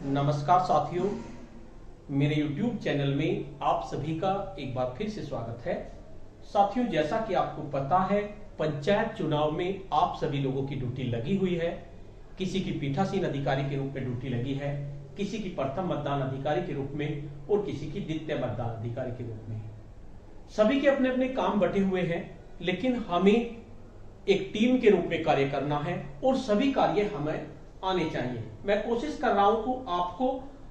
नमस्कार साथियों, मेरे YouTube चैनल में आप सभी का एक बार फिर से स्वागत है। साथियों, जैसा कि आपको पता है, पंचायत चुनाव में आप सभी लोगों की ड्यूटी लगी हुई है। किसी की पीठासीन अधिकारी के रूप में ड्यूटी लगी है, किसी की प्रथम मतदान अधिकारी के रूप में और किसी की द्वितीय मतदान अधिकारी के रूप में। सभी के अपने अपने काम बटे हुए हैं, लेकिन हमें एक टीम के रूप में कार्य करना है और सभी कार्य हमें आने चाहिए। मैं कोशिश कर रहा हूं कि आपको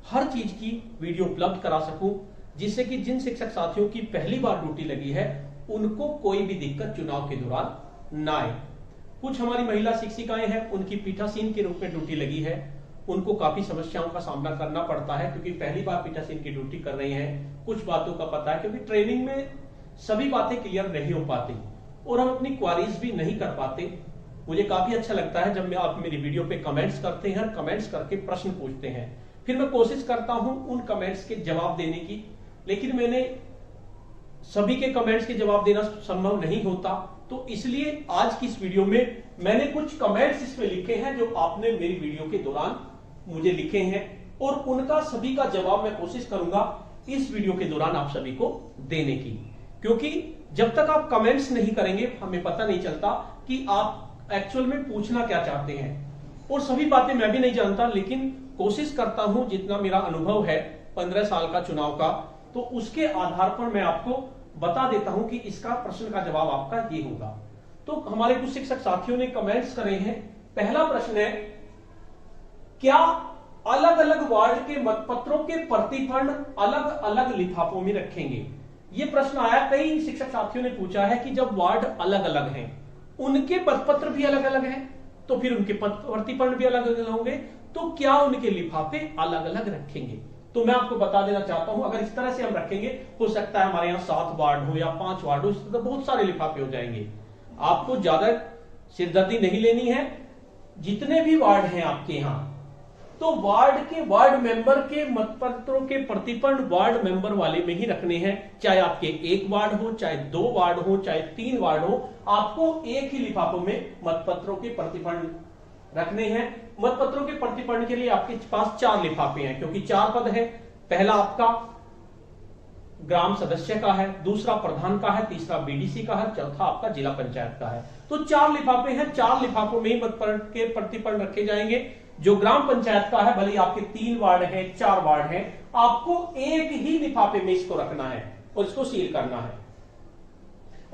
हर चीज की वीडियो उपलब्ध करा सकूं, जिससे कि जिन शिक्षक साथियों की पहली बार ड्यूटी लगी है उनको कोई भी दिक्कत चुनाव के दौरान ना आए। कुछ हमारी महिला शिक्षिकाएं हैं, उनकी पीठासीन के रूप में ड्यूटी लगी है, उनको काफी समस्याओं का सामना करना पड़ता है क्योंकि पहली बार पीठासीन की ड्यूटी कर रही हैं। कुछ बातों का पता है क्योंकि ट्रेनिंग में सभी बातें क्लियर नहीं हो पाती और हम अपनी क्वारीज भी नहीं कर पाते। मुझे काफी अच्छा लगता है जब आप मेरी वीडियो पे कमेंट्स करते हैं, कमेंट्स करके प्रश्न पूछते हैं, फिर मैं कोशिश करता हूं उन कमेंट्स के जवाब देने की, लेकिन मैंने सभी के कमेंट्स के जवाब देना संभव नहीं होता। तो इसलिए आज की इस वीडियो में मैंने कुछ कमेंट्स इसमें लिखे हैं जो आपने मेरी वीडियो के दौरान मुझे लिखे हैं और उनका सभी का जवाब मैं कोशिश करूंगा इस वीडियो के दौरान आप सभी को देने की, क्योंकि जब तक आप कमेंट्स नहीं करेंगे हमें पता नहीं चलता कि आप एक्चुअल में पूछना क्या चाहते हैं। और सभी बातें मैं भी नहीं जानता, लेकिन कोशिश करता हूं जितना मेरा अनुभव है 15 साल का चुनाव का, तो उसके आधार पर मैं आपको बता देता हूं कि इसका प्रश्न का जवाब आपका ये होगा। तो हमारे कुछ शिक्षक साथियों ने कमेंट्स करे हैं। पहला प्रश्न है, क्या अलग अलग वार्ड के मतपत्रों के प्रतिफल अलग अलग लिफाफों में रखेंगे? ये प्रश्न आया, कई शिक्षक साथियों ने पूछा है कि जब वार्ड अलग अलग हैं, उनके मतपत्र भी अलग अलग हैं, तो फिर उनके प्रतिफल भी अलग अलग होंगे, तो क्या उनके लिफाफे अलग अलग रखेंगे? तो मैं आपको बता देना चाहता हूं, अगर इस तरह से हम रखेंगे, हो सकता है हमारे यहाँ 7 वार्ड हो या 5 वार्ड हो, तो बहुत सारे लिफाफे हो जाएंगे। आपको ज्यादा सिरदर्दी नहीं लेनी है। जितने भी वार्ड हैं आपके यहाँ, तो वार्ड के वार्ड मेंबर के मतपत्रों के प्रतिफल वार्ड मेंबर वाले में ही रखने हैं। चाहे आपके 1 वार्ड हो, चाहे 2 वार्ड हो, चाहे 3 वार्ड हो, आपको एक ही लिफाफों में मतपत्रों के प्रतिफल रखने हैं। मतपत्रों के प्रतिफल के लिए आपके पास 4 लिफाफे हैं, क्योंकि 4 पद है। पहला आपका ग्राम सदस्य का है, दूसरा प्रधान का है, तीसरा बीडीसी का है, चौथा आपका जिला पंचायत का है। तो 4 लिफाफे हैं, 4 लिफाफों में ही मतपत्र के प्रतिफल रखे जाएंगे। जो ग्राम पंचायत का है, भले आपके 3 वार्ड है, 4 वार्ड है, आपको एक ही लिफाफे में इसको रखना है और इसको सील करना है।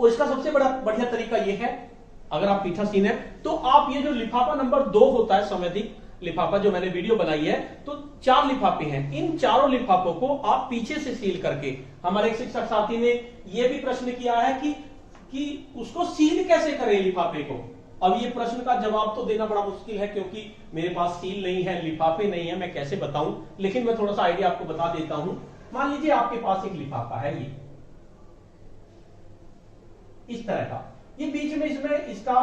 और इसका सबसे बढ़िया तरीका यह है, अगर आप पीठासीन है तो आप ये जो लिफाफा नंबर 2 होता है, संवैधिक लिफाफा, जो मैंने वीडियो बनाई है, तो 4 लिफाफे हैं। इन चारों लिफाफों को आप पीछे से सील करके, हमारे एक शिक्षक साथी ने यह भी प्रश्न किया है कि उसको सील कैसे करें लिफाफे को। अब ये प्रश्न का जवाब तो देना बड़ा मुश्किल है, क्योंकि मेरे पास सील नहीं है, लिफाफे नहीं है, मैं कैसे बताऊं। लेकिन मैं थोड़ा सा आइडिया आपको बता देता हूं। मान लीजिए आपके पास एक लिफाफा है, ये इस तरह का, ये बीच में इसमें इसका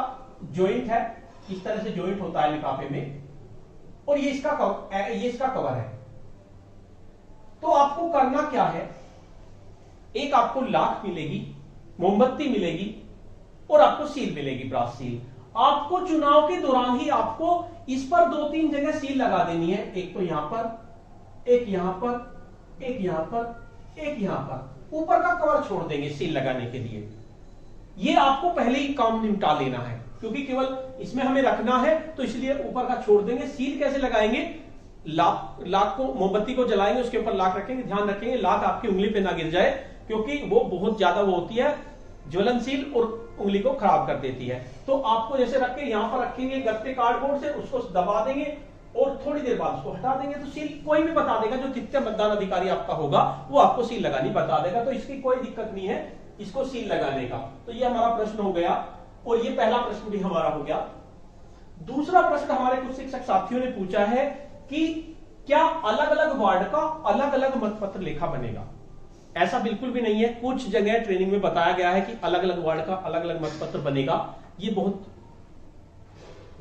जॉइंट है, इस तरह से जॉइंट होता है लिफाफे में, और ये इसका कवर है। तो आपको करना क्या है, एक आपको लाख मिलेगी, मोमबत्ती मिलेगी और आपको सील मिलेगी, ब्रास सील। आपको चुनाव के दौरान ही आपको इस पर 2-3 जगह सील लगा देनी है। एक तो यहां पर, एक यहां पर, एक यहां पर, एक यहां पर। ऊपर का कवर छोड़ देंगे सील लगाने के लिए। ये आपको पहले ही काम निपटा लेना है, क्योंकि केवल इसमें हमें रखना है, तो इसलिए ऊपर का छोड़ देंगे। सील कैसे लगाएंगे? लाख को, मोमबत्ती को जलाएंगे, उसके ऊपर लाख रखेंगे। ध्यान रखेंगे लाख आपकी उंगली पे ना गिर जाए, क्योंकि वो बहुत ज्यादा वो होती है ज्वलनशील और उंगली को खराब कर देती है। तो आपको जैसे रख के यहां पर रखेंगे गत्ते कार्डबोर्ड से, उसको दबा देंगे और थोड़ी देर बाद उसको हटा देंगे, तो सील कोई भी बता देगा, जो द्वितीय मतदान अधिकारी आपका होगा वो आपको सील लगानी बता देगा। तो इसकी कोई दिक्कत नहीं है इसको सील लगाने का। तो ये हमारा प्रश्न हो गया, और ये पहला प्रश्न भी हमारा हो गया। दूसरा प्रश्न हमारे कुछ शिक्षक साथियों ने पूछा है कि क्या अलग अलग वार्ड का अलग अलग मतपत्र लेखा बनेगा? ऐसा बिल्कुल भी नहीं है। कुछ जगह ट्रेनिंग में बताया गया है कि अलग अलग वार्ड का अलग अलग मतपत्र बनेगा। ये बहुत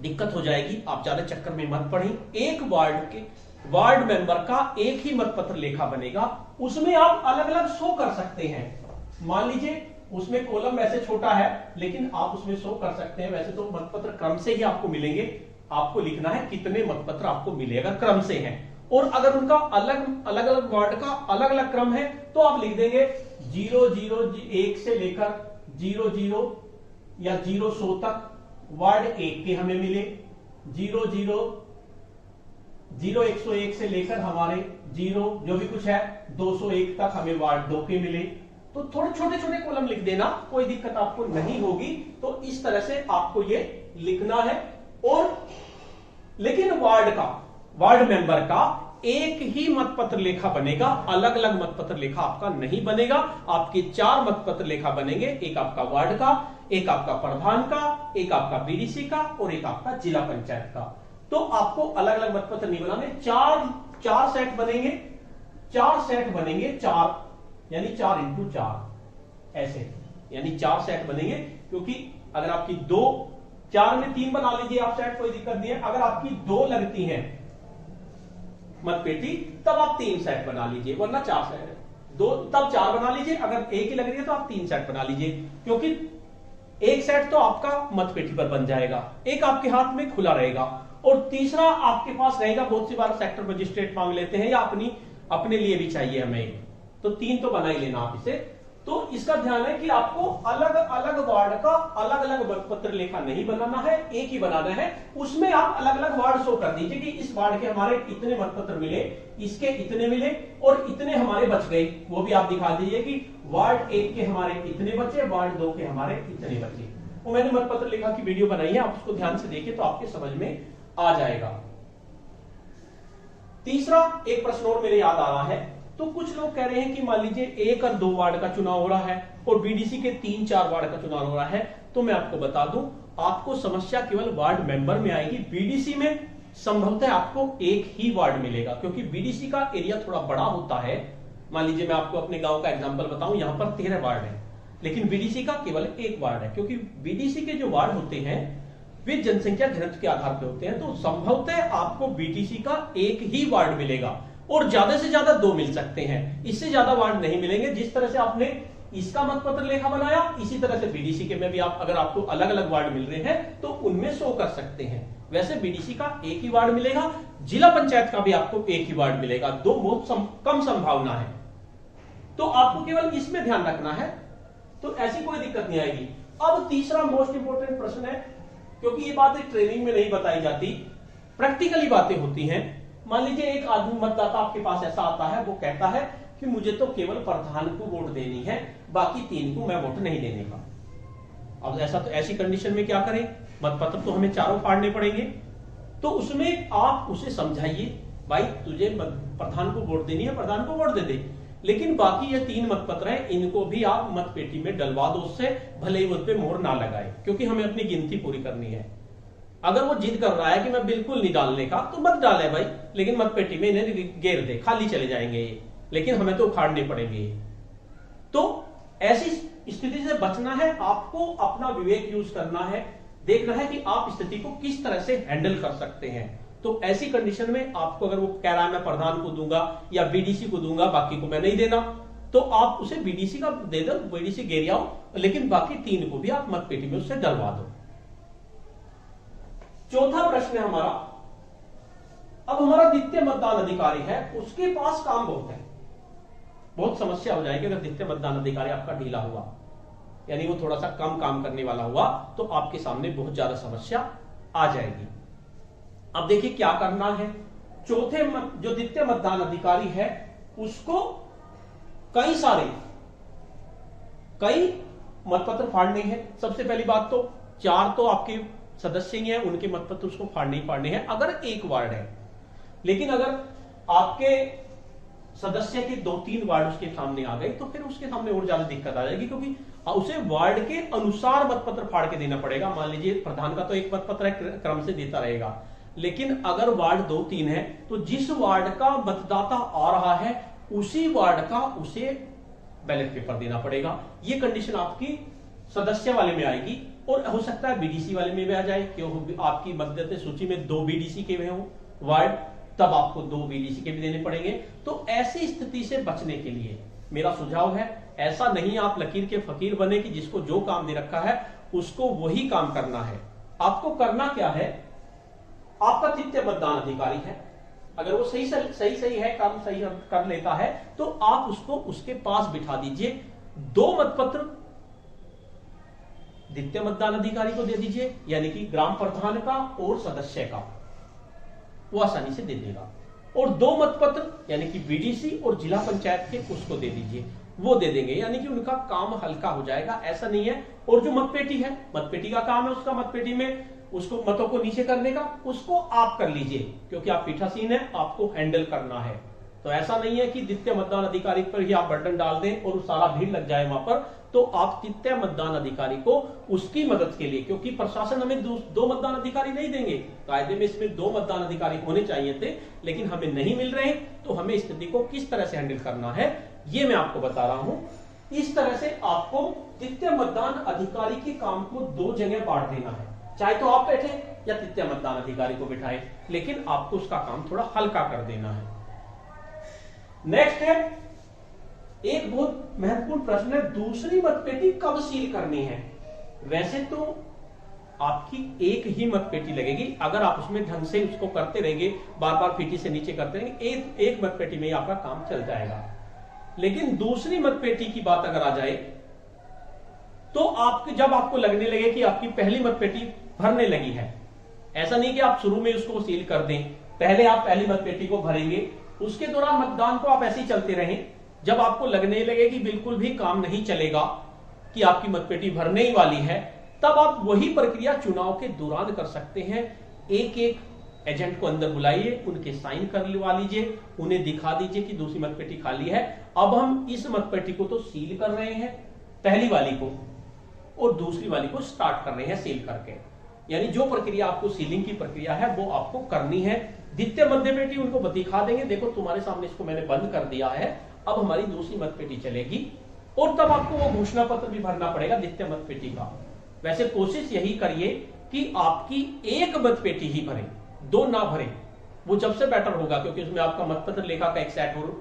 दिक्कत हो जाएगी, आप ज्यादा चक्कर में मत पड़ें। एक वार्ड के वार्ड मेंबर का एक ही मतपत्र लेखा बनेगा, उसमें आप अलग अलग शो कर सकते हैं। मान लीजिए उसमें कॉलम वैसे छोटा है, लेकिन आप उसमें शो कर सकते हैं। वैसे तो मतपत्र क्रम से ही आपको मिलेंगे, आपको लिखना है कितने मतपत्र आपको मिले, अगर क्रम से हैं। और अगर उनका अलग अलग वार्ड का अलग अलग क्रम है तो आप लिख देंगे 001 से लेकर 00 या 0 तक वार्ड 1 के हमें मिले, 0101 से लेकर हमारे 0 जो भी कुछ है 201 तक हमें वार्ड 2 के मिले। तो थोड़े छोटे छोटे कॉलम लिख देना, कोई दिक्कत आपको नहीं होगी। तो इस तरह से आपको ये लिखना है। और लेकिन वार्ड मेंबर का एक ही मतपत्र लेखा बनेगा, अलग अलग मतपत्र लेखा आपका नहीं बनेगा। आपके 4 मतपत्र लेखा बनेंगे, एक आपका वार्ड का, एक आपका प्रधान का, एक आपका बीडीसी का और एक आपका जिला पंचायत का। तो आपको अलग अलग मतपत्र नहीं बनाने, चार सेट बनेंगे, 4 सेट बनेंगे, 4 यानी 4 इंटू 4 ऐसे, यानी 4 सेट बनेंगे। क्योंकि अगर आपकी 4 में 3 बना लीजिए आप सेट, कोई दिक्कत नहीं है। अगर आपकी 2 लगती है मतपेटी तब आप 3 सेट बना लीजिए, वरना 4 सेट है। 2 तब 4 बना लीजिए, अगर एक ही लग रही है तो आप 3 सेट बना लीजिए। क्योंकि एक सेट तो आपका मतपेटी पर बन जाएगा, एक आपके हाथ में खुला रहेगा और तीसरा आपके पास रहेगा। बहुत सी बार सेक्टर मजिस्ट्रेट मांग लेते हैं या अपने लिए भी चाहिए हमें, तो 3 तो बना ही लेना आप इसे। तो इसका ध्यान है कि आपको अलग अलग वार्ड का अलग अलग मतपत्र लेखा नहीं बनाना है, एक ही बनाना है। उसमें आप अलग अलग वार्ड शो कर दीजिए कि इस वार्ड के हमारे इतने मतपत्र मिले, इसके इतने मिले और इतने हमारे बच गए। वो भी आप दिखा दीजिए कि वार्ड 1 के हमारे इतने बचे, वार्ड 2 के हमारे इतने बचे। वो मैंने मतपत्र लेखा की वीडियो बनाई है, आप उसको ध्यान से देखिए तो आपके समझ में आ जाएगा। तीसरा एक प्रश्न और मेरे याद आ रहा है। तो कुछ लोग कह रहे हैं कि मान लीजिए 1 और 2 वार्ड का चुनाव हो रहा है और बीडीसी के 3-4 वार्ड का चुनाव हो रहा है। तो मैं आपको बता दूं, आपको समस्या केवल वार्ड मेंबर में आएगी। बीडीसी में संभवतः आपको एक ही वार्ड मिलेगा, क्योंकि बीडीसी का एरिया थोड़ा बड़ा होता है। मान लीजिए मैं आपको अपने गांव का एग्जांपल बताऊं, यहां पर 13 वार्ड है, लेकिन बीडीसी का केवल 1 वार्ड है। क्योंकि बीडीसी के जो वार्ड होते हैं वे जनसंख्या घनत्व के आधार पर होते हैं। तो संभवतः आपको बीडीसी का एक ही वार्ड मिलेगा और ज्यादा से ज्यादा 2 मिल सकते हैं, इससे ज्यादा वार्ड नहीं मिलेंगे। जिस तरह से आपने इसका मतपत्र लेखा बनाया, इसी तरह से बीडीसी के में भी आप अगर आपको अलग अलग वार्ड मिल रहे हैं तो उनमें शो कर सकते हैं। वैसे बीडीसी का एक ही वार्ड मिलेगा, जिला पंचायत का भी आपको एक ही वार्ड मिलेगा। 2 बहुत कम संभावना है। तो आपको केवल इसमें ध्यान रखना है, तो ऐसी कोई दिक्कत नहीं आएगी। अब तीसरा मोस्ट इंपोर्टेंट प्रश्न है, क्योंकि ये बातें ट्रेनिंग में नहीं बताई जाती, प्रैक्टिकली बातें होती हैं। मान लीजिए एक आदमी मतदाता आपके पास ऐसा आता है, वो कहता है कि मुझे तो केवल प्रधान को वोट देनी है, बाकी 3 को मैं वोट नहीं देने का। अब ऐसी कंडीशन में क्या करें? मतपत्र तो हमें 4 फाड़ने पड़ेंगे। तो उसमें आप उसे समझाइए, भाई तुझे प्रधान को वोट देनी है, प्रधान को वोट दे दे, लेकिन बाकी ये 3 मतपत्र हैं, इनको भी आप मतपेटी में डलवा दो। उससे भले ही उस पर मोहर ना लगाए, क्योंकि हमें अपनी गिनती पूरी करनी है। अगर वो जिद कर रहा है कि मैं बिल्कुल नहीं डालने का, तो मत डाले भाई, लेकिन मतपेटी में इन्हें घेर दे, खाली चले जाएंगे ये, लेकिन हमें तो उखाड़ने पड़ेंगे। तो ऐसी स्थिति से बचना है, आपको अपना विवेक यूज करना है, देखना है कि आप स्थिति को किस तरह से हैंडल कर सकते हैं। तो ऐसी कंडीशन में आपको अगर वो कह रहा है मैं प्रधान को दूंगा या बीडीसी को दूंगा, बाकी को मैं नहीं देना, तो आप उसे बीडीसी का दे दो, बीडीसी घेर आओ, लेकिन बाकी 3 को भी आप मतपेटी में उससे डलवा दो। चौथा प्रश्न है हमारा, अब हमारा द्वितीय मतदान अधिकारी है, उसके पास काम बहुत है। बहुत समस्या हो जाएगी अगर द्वितीय मतदान अधिकारी आपका ढीला हुआ, यानी वो थोड़ा सा कम काम करने वाला हुआ, तो आपके सामने बहुत ज्यादा समस्या आ जाएगी। अब देखिए क्या करना है। जो द्वितीय मतदान अधिकारी है उसको कई मतपत्र फाड़ने हैं। सबसे पहली बात तो 4 तो आपके सदस्य ही हैं, उनके मतपत्र उसको फाड़ने ही फाड़ने हैं अगर 1 वार्ड है। लेकिन अगर आपके सदस्य के 2-3 वार्ड उसके सामने आ गए तो फिर उसके सामने और ज्यादा दिक्कत आ जाएगी, क्योंकि उसे वार्ड के अनुसार मतपत्र फाड़ के देना पड़ेगा। मान लीजिए प्रधान का तो 1 मतपत्र है, क्रम से देता रहेगा, लेकिन अगर वार्ड 2-3 है तो जिस वार्ड का मतदाता आ रहा है उसी वार्ड का उसे बैलेट पेपर देना पड़ेगा। ये कंडीशन आपकी सदस्य वाले में आएगी और हो सकता है बीडीसी वाले में भी आ जाए, क्योंकि आपकी मतदाता सूची में 2 बीडीसी के हो वार्ड, तब आपको 2 बीडीसी के भी देने पड़ेंगे। तो ऐसी स्थिति से बचने के लिए मेरा सुझाव है, ऐसा नहीं आप लकीर के फकीर बने कि जिसको जो काम दे रखा है उसको वही काम करना है। आपको करना क्या है, आपका द्वितीय मतदान अधिकारी है, अगर वो सही है, काम सही कर लेता है, तो आप उसको उसके पास बिठा दीजिए। 2 मतपत्र द्वितीय मतदान अधिकारी को दे दीजिए, यानी कि ग्राम प्रधान का और सदस्य का, वो आसानी से दे देगा। और 2 मतपत्र यानी कि बीडीसी और जिला पंचायत के, उसको दे दीजिए, वो दे देंगे, यानी कि उनका काम हल्का हो जाएगा। ऐसा नहीं है। और जो मतपेटी है, मतपेटी का काम है उसका, मतपेटी में उसको मतों को नीचे करने का, उसको आप कर लीजिए, क्योंकि आप पीठासीन है, आपको हैंडल करना है। तो ऐसा नहीं है कि द्वितीय मतदान अधिकारी पर ही आप बर्डन डाल दें और सारा भीड़ लग जाए वहां पर। तो आप द्वितीय मतदान अधिकारी को उसकी मदद के लिए, क्योंकि प्रशासन हमें 2 मतदान अधिकारी नहीं देंगे, कायदे में इसमें 2 मतदान अधिकारी होने चाहिए थे, लेकिन हमें नहीं मिल रहे। तो हमें स्थिति को किस तरह से हैंडल करना है, ये मैं आपको बता रहा हूं। इस तरह से आपको द्वितीय मतदान अधिकारी के काम को 2 जगह बांट देना है, चाहे तो आप बैठे या द्वितीय मतदान अधिकारी को बिठाए, लेकिन आपको उसका काम थोड़ा हल्का कर देना है। नेक्स्ट है, एक बहुत महत्वपूर्ण प्रश्न है, दूसरी मतपेटी कब सील करनी है। वैसे तो आपकी एक ही मतपेटी लगेगी, अगर आप उसमें ढंग से उसको करते रहेंगे, बार बार पीटी से नीचे करते रहेंगे, एक मतपेटी में ही आपका काम चल जाएगा। लेकिन दूसरी मतपेटी की बात अगर आ जाए, तो जब आपको लगने लगे कि आपकी पहली मतपेटी भरने लगी है, ऐसा नहीं कि आप शुरू में उसको सील कर दें, पहले आप पहली मतपेटी को भरेंगे, उसके दौरान मतदान को आप ऐसे ही चलते रहें। जब आपको लगने लगे कि बिल्कुल भी काम नहीं चलेगा, कि आपकी मतपेटी भरने ही वाली है, तब आप वही प्रक्रिया चुनाव के दौरान कर सकते हैं। एक एजेंट को अंदर बुलाइए, उनके साइन करवा लीजिए, उन्हें दिखा दीजिए कि दूसरी मतपेटी खाली है। अब हम इस मतपेटी को तो सील कर रहे हैं, पहली वाली को, और दूसरी वाली को स्टार्ट कर रहे हैं सील करके। यानी जो प्रक्रिया आपको सीलिंग की प्रक्रिया है वो आपको करनी है। द्वितीय मतपेटी उनको दिखा देंगे, देखो तुम्हारे सामने इसको मैंने बंद कर दिया है, अब हमारी दूसरी मतपेटी चलेगी। और तब आपको वो घोषणा पत्र भी भरना पड़ेगा द्वितीय मतपेटी का। वैसे कोशिश यही करिए कि आपकी एक मतपेटी ही भरे, 2 ना भरे, वो जब से बेटर होगा, क्योंकि उसमें आपका मतपत्र लेखा का एक सेट और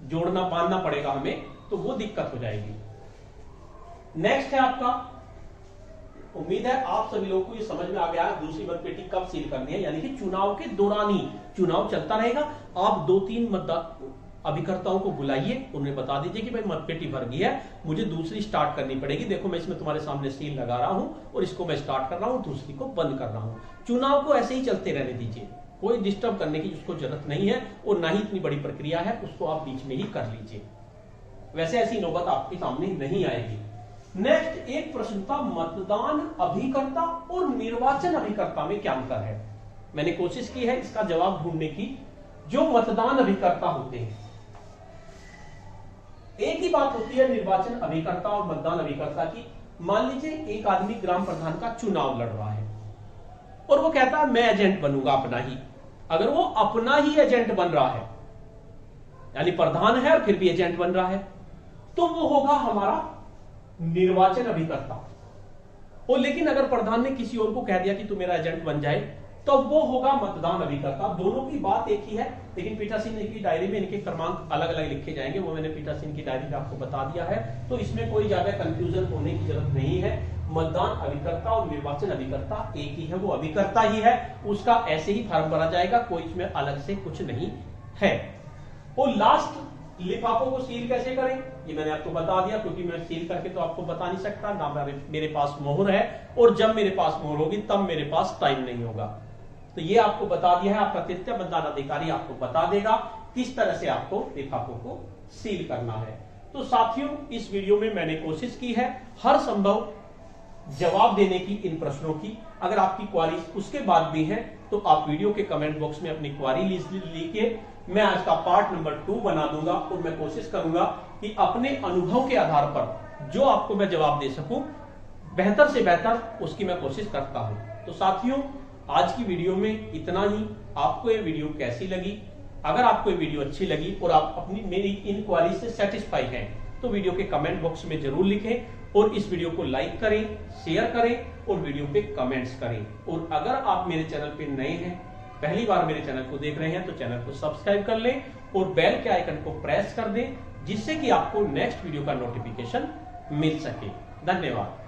जोड़ना बांधना पड़ेगा हमें, तो वो दिक्कत हो जाएगी। नेक्स्ट है आपका, उम्मीद है आप सभी लोगों को ये समझ में आ गया है दूसरी मतपेटी कब सील करनी है, यानी कि चुनाव के दौरान ही। चुनाव चलता रहेगा, आप 2-3 मतदान अभिकर्ताओं को बुलाइए, उन्हें बता दीजिए कि भाई मतपेटी भर गई है, मुझे दूसरी स्टार्ट करनी पड़ेगी, देखो मैं इसमें तुम्हारे सामने सील लगा रहा हूं और इसको मैं स्टार्ट कर रहा हूं, दूसरी को बंद कर रहा हूं। चुनाव को ऐसे ही चलते रहने दीजिए, कोई डिस्टर्ब करने की उसको जरूरत नहीं है, और ना ही इतनी बड़ी प्रक्रिया है, उसको आप बीच में ही कर लीजिए। वैसे ऐसी नौबत आपके सामने नहीं आएगी। नेक्स्ट एक प्रश्न था, मतदान अभिकर्ता और निर्वाचन अभिकर्ता में क्या अंतर है। मैंने कोशिश की है इसका जवाब ढूंढने की। जो मतदान अभिकर्ता होते हैं, एक ही बात होती है निर्वाचन अभिकर्ता और मतदान अभिकर्ता की। मान लीजिए एक आदमी ग्राम प्रधान का चुनाव लड़ रहा है और वो कहता है मैं एजेंट बनूंगा अपना ही। अगर वो अपना ही एजेंट बन रहा है, यानी प्रधान है और फिर भी एजेंट बन रहा है, तो वो होगा हमारा निर्वाचन अभिकर्ता। और लेकिन अगर प्रधान ने किसी और को कह दिया कि तू मेरा एजेंट बन जाए, तो वो होगा मतदान अभिकर्ता। दोनों की बात एक ही है, लेकिन पीठासीन की डायरी में इनके क्रमांक अलग अलग लिखे जाएंगे, वो मैंने पीठासीन की डायरी में आपको बता दिया है, तो इसमें कोई ज्यादा कंफ्यूजन होने की जरूरत नहीं है। मतदान अभिकर्ता और निर्वाचन अभिकर्ता एक ही है, वो अभिकर्ता ही है, उसका ऐसे ही फॉर्म भरा जाएगा, कोई इसमें अलग से कुछ नहीं है। और लास्ट लिफाफों को सील कैसे करें ये मैंने आपको बता दिया, क्योंकि मैं सील करके तो आपको बता नहीं सकता, ना मेरे पास मोहर है, और जब मेरे पास मोहर होगी तब मेरे पास टाइम नहीं होगा। तो ये आपको बता दिया है, आपका तृतीय मतदान अधिकारी आपको बता देगा किस तरह से आपको लिफाफों को सील करना है। तो साथियों, इस वीडियो में मैंने कोशिश की है हर संभव जवाब देने की इन प्रश्नों की। अगर आपकी क्वारी उसके बाद भी है तो आप वीडियो के कमेंट बॉक्स में अपनी क्वारी लिखिए, मैं आज का पार्ट नंबर 2 बना दूंगा, और मैं कोशिश करूंगा कि अपने अनुभव के आधार पर जो आपको मैं जवाब दे सकूं, बेहतर से बेहतर उसकी मैं कोशिश करता हूं। तो साथियों, आज की वीडियो में इतना ही। आपको ये वीडियो कैसी लगी? अगर आपको ये वीडियो अच्छी लगी और आप अपनी मेरी इन क्वारी से सेटिस्फाई हैं, तो वीडियो के कमेंट बॉक्स में जरूर लिखें, और इस वीडियो को लाइक करें, शेयर करें और वीडियो पे कमेंट्स करें। और अगर आप मेरे चैनल पे नए हैं, पहली बार मेरे चैनल को देख रहे हैं, तो चैनल को सब्सक्राइब कर लें और बेल के आइकन को प्रेस कर दें, जिससे कि आपको नेक्स्ट वीडियो का नोटिफिकेशन मिल सके। धन्यवाद।